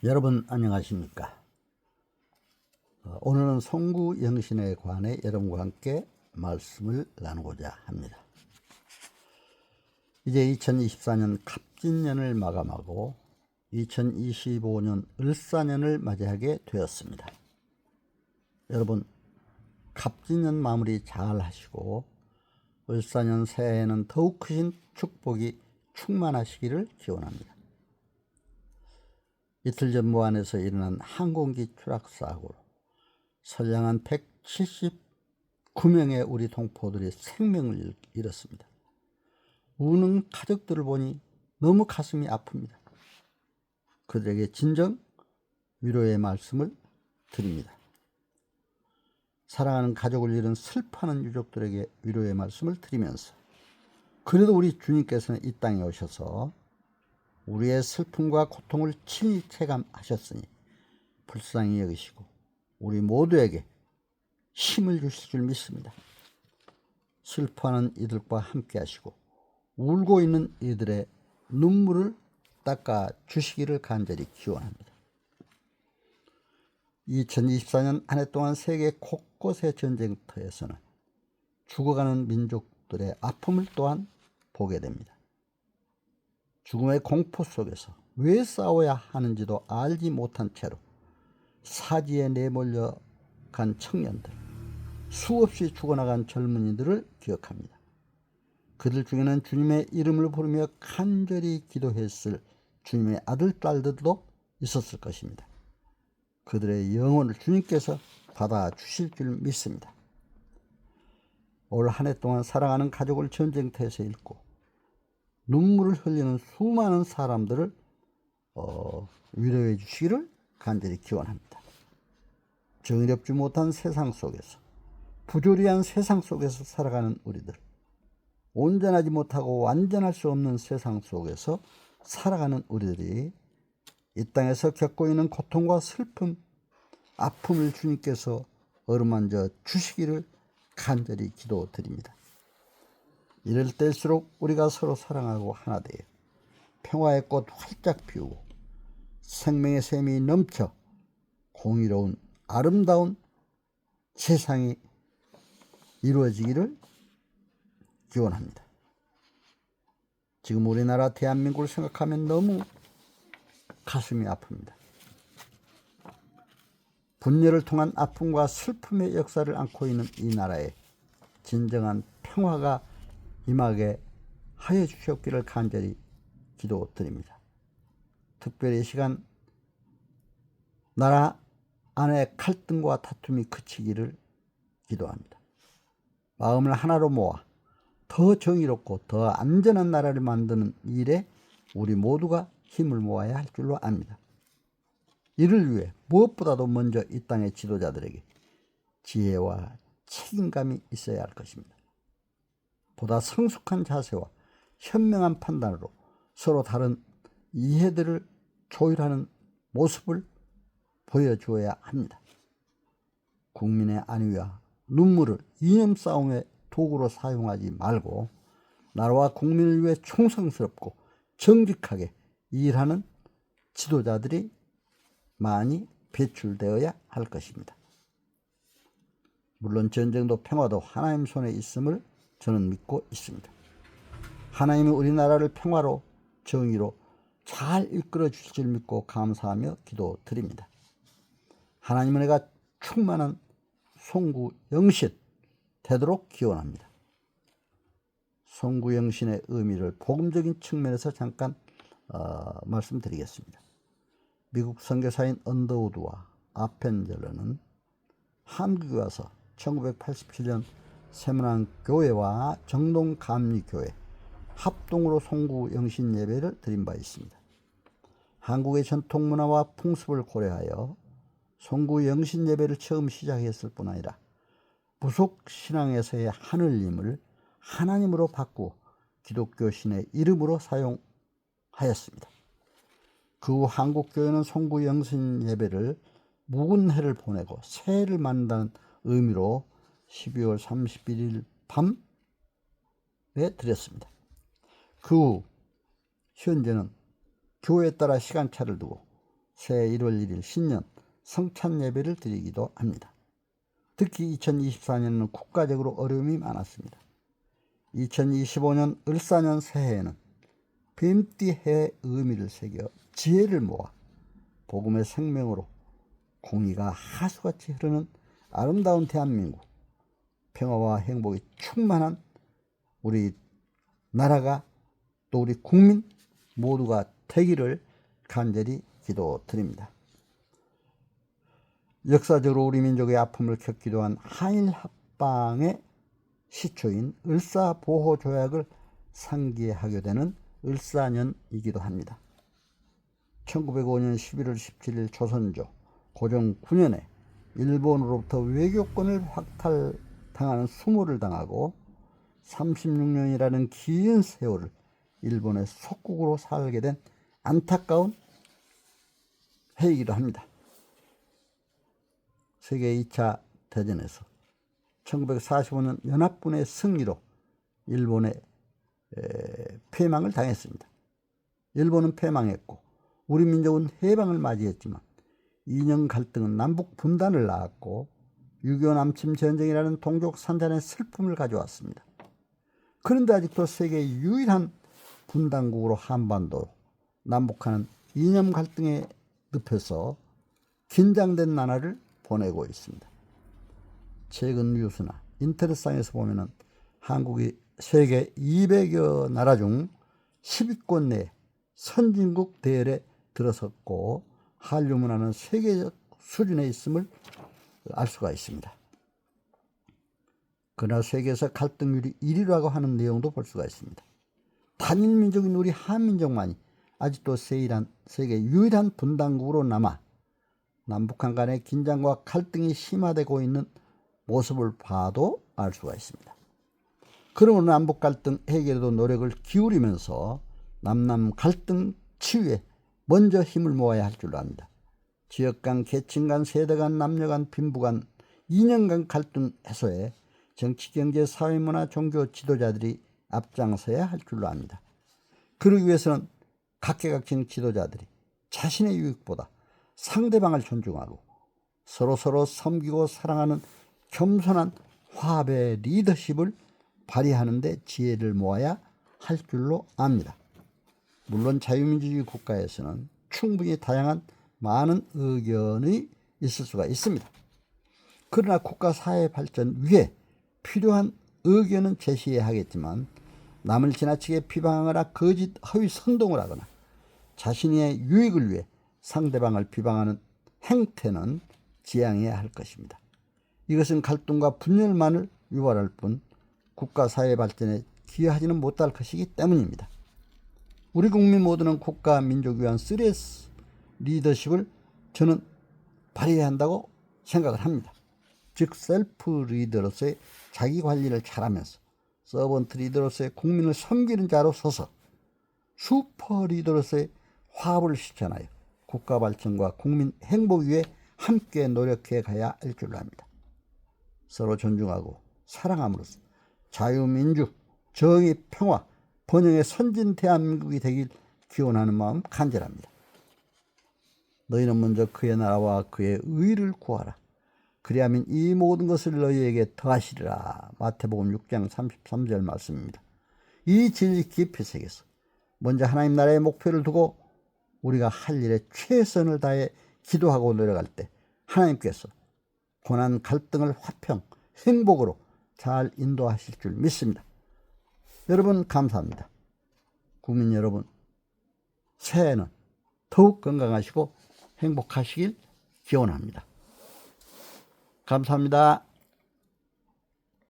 여러분 안녕하십니까? 오늘은 송구 영신에 관해 여러분과 함께 말씀을 나누고자 합니다. 이제 2024년 갑진년을 마감하고 2025년 을사년을 맞이하게 되었습니다. 여러분 갑진년 마무리 잘 하시고 을사년 새해에는 더욱 크신 축복이 충만하시기를 기원합니다. 이틀 전 무안에서 일어난 항공기 추락 사고로 선량한 179명의 우리 동포들이 생명을 잃었습니다. 우는 가족들을 보니 너무 가슴이 아픕니다. 그들에게 진정 위로의 말씀을 드립니다. 사랑하는 가족을 잃은 슬퍼하는 유족들에게 위로의 말씀을 드리면서, 그래도 우리 주님께서는 이 땅에 오셔서 우리의 슬픔과 고통을 친히 체감하셨으니 불쌍히 여기시고 우리 모두에게 힘을 주실 줄 믿습니다. 슬퍼하는 이들과 함께 하시고 울고 있는 이들의 눈물을 닦아 주시기를 간절히 기원합니다. 2024년 한 해 동안 세계 곳곳의 전쟁터에서는 죽어가는 민족들의 아픔을 또한 보게 됩니다. 죽음의 공포 속에서 왜 싸워야 하는지도 알지 못한 채로 사지에 내몰려 간 청년들, 수없이 죽어나간 젊은이들을 기억합니다. 그들 중에는 주님의 이름을 부르며 간절히 기도했을 주님의 아들, 딸들도 있었을 것입니다. 그들의 영혼을 주님께서 받아주실 줄 믿습니다. 올 한 해 동안 사랑하는 가족을 전쟁터에서 잃고 눈물을 흘리는 수많은 사람들을 위로해 주시기를 간절히 기원합니다. 정의롭지 못한 세상 속에서, 부조리한 세상 속에서 살아가는 우리들, 온전하지 못하고 완전할 수 없는 세상 속에서 살아가는 우리들이 이 땅에서 겪고 있는 고통과 슬픔, 아픔을 주님께서 어루만져 주시기를 간절히 기도드립니다. 이럴 때일수록 우리가 서로 사랑하고 하나 되어 평화의 꽃 활짝 피우고 생명의 샘이 넘쳐 공의로운 아름다운 세상이 이루어지기를 기원합니다. 지금 우리나라 대한민국을 생각하면 너무 가슴이 아픕니다. 분열을 통한 아픔과 슬픔의 역사를 안고 있는 이 나라에 진정한 평화가 임하게 하여 주셨기를 간절히 기도드립니다. 특별히 이 시간 나라 안의 갈등과 다툼이 그치기를 기도합니다. 마음을 하나로 모아 더 정의롭고 더 안전한 나라를 만드는 일에 우리 모두가 힘을 모아야 할 줄로 압니다. 이를 위해 무엇보다도 먼저 이 땅의 지도자들에게 지혜와 책임감이 있어야 할 것입니다. 보다 성숙한 자세와 현명한 판단으로 서로 다른 이해들을 조율하는 모습을 보여주어야 합니다. 국민의 안위와 눈물을 이념 싸움의 도구로 사용하지 말고 나라와 국민을 위해 충성스럽고 정직하게 일하는 지도자들이 많이 배출되어야 할 것입니다. 물론 전쟁도 평화도 하나님 손에 있음을 저는 믿고 있습니다. 하나님이 우리나라를 평화로 정의로 잘 이끌어 주실 줄 믿고 감사하며 기도드립니다. 하나님의 은혜가 충만한 송구 영신 되도록 기원합니다. 송구 영신의 의미를 복음적인 측면에서 잠깐 말씀드리겠습니다. 미국 선교사인 언더우드와 아펜젤러는 한국에 와서 1987년 세문안 교회와 정동 감리교회 합동으로 송구 영신 예배를 드린 바 있습니다. 한국의 전통 문화와 풍습을 고려하여 송구 영신 예배를 처음 시작했을 뿐 아니라 부속 신앙에서의 하늘님을 하나님으로 바꾸어 기독교 신의 이름으로 사용하였습니다. 그 후 한국교회는 송구 영신 예배를 묵은 해를 보내고 새해를 만든다는 의미로 12월 31일 밤에 드렸습니다. 그 후 현재는 교회에 따라 시간차를 두고 새해 1월 1일 신년 성찬 예배를 드리기도 합니다. 특히 2024년은 국가적으로 어려움이 많았습니다. 2025년 을사년 새해에는 뱀띠해의 의미를 새겨 지혜를 모아 복음의 생명으로 공의가 하수같이 흐르는 아름다운 대한민국, 평화와 행복이 충만한 우리 나라가 또 우리 국민 모두가 되기를 간절히 기도드립니다. 역사적으로 우리 민족의 아픔을 겪기도 한 한일 합방의 시초인 을사보호조약을 상기하게 되는 을사년이기도 합니다. 1905년 11월 17일 조선조 고종 9년에 일본으로부터 외교권을 확탈당하는 수모를 당하고 36년이라는 긴 세월을 일본의 속국으로 살게 된 안타까운 해이기도 합니다. 세계 2차 대전에서 1945년 연합군의 승리로 일본의 패망을 당했습니다. 일본은 패망했고 우리 민족은 해방을 맞이했지만 이념 갈등은 남북 분단을 낳았고 6.25 남침 전쟁이라는 동족 산잔의 슬픔을 가져왔습니다. 그런데 아직도 세계 유일한 분단국으로 한반도 남북한은 이념 갈등에 늪에서 긴장된 나날을 보내고 있습니다. 최근 뉴스나 인터넷상에서 보면은 한국이 세계 200여 나라 중 10위권 내 선진국 대열에 들어섰고 한류 문화는 세계적 수준에 있음을 알 수가 있습니다. 그러나 세계에서 갈등률이 1위라고 하는 내용도 볼 수가 있습니다. 단일 민족인 우리 한민족만이 아직도 세계 유일한 분단국으로 남아 남북한 간의 긴장과 갈등이 심화되고 있는 모습을 봐도 알 수가 있습니다. 그러므로 남북 갈등 해결에도 노력을 기울이면서 남남 갈등 치유에 먼저 힘을 모아야 할 줄로 압니다. 지역 간, 계층 간, 세대 간, 남녀 간, 빈부 간, 이념 간 갈등 해소에 정치, 경제, 사회, 문화, 종교 지도자들이 앞장서야 할 줄로 압니다. 그러기 위해서는 각계각층 지도자들이 자신의 유익보다 상대방을 존중하고 서로 섬기고 사랑하는 겸손한 화합의 리더십을 발휘하는 데 지혜를 모아야 할 줄로 압니다. 물론 자유민주주의 국가에서는 충분히 다양한 많은 의견이 있을 수가 있습니다. 그러나 국가 사회 발전 위해 필요한 의견은 제시해야 하겠지만 남을 지나치게 비방하거나 거짓 허위 선동을 하거나 자신의 유익을 위해 상대방을 비방하는 행태는 지양해야 할 것입니다. 이것은 갈등과 분열만을 유발할 뿐 국가 사회 발전에 기여하지는 못할 것이기 때문입니다. 우리 국민 모두는 국가 민족 위한 쓰레스 리더십을 저는 발휘해야 한다고 생각을 합니다. 즉 셀프 리더로서의 자기 관리를 잘하면서 서번트 리더로서의 국민을 섬기는 자로 서서 슈퍼 리더로서의 화합을 실천하여 국가 발전과 국민 행복 위해 함께 노력해 가야 할 줄로 압니다. 서로 존중하고 사랑함으로써 자유민주, 정의, 평화, 번영의 선진 대한민국이 되길 기원하는 마음 간절합니다. 너희는 먼저 그의 나라와 그의 의를 구하라. 그리하면 이 모든 것을 너희에게 더하시리라. 마태복음 6장 33절 말씀입니다. 이 진리 깊이 새겨서 먼저 하나님 나라의 목표를 두고 우리가 할 일에 최선을 다해 기도하고 노력할 때 하나님께서 고난 갈등을 화평, 행복으로 잘 인도하실 줄 믿습니다. 여러분 감사합니다. 국민 여러분, 새해에는 더욱 건강하시고 행복하시길 기원합니다. 감사합니다.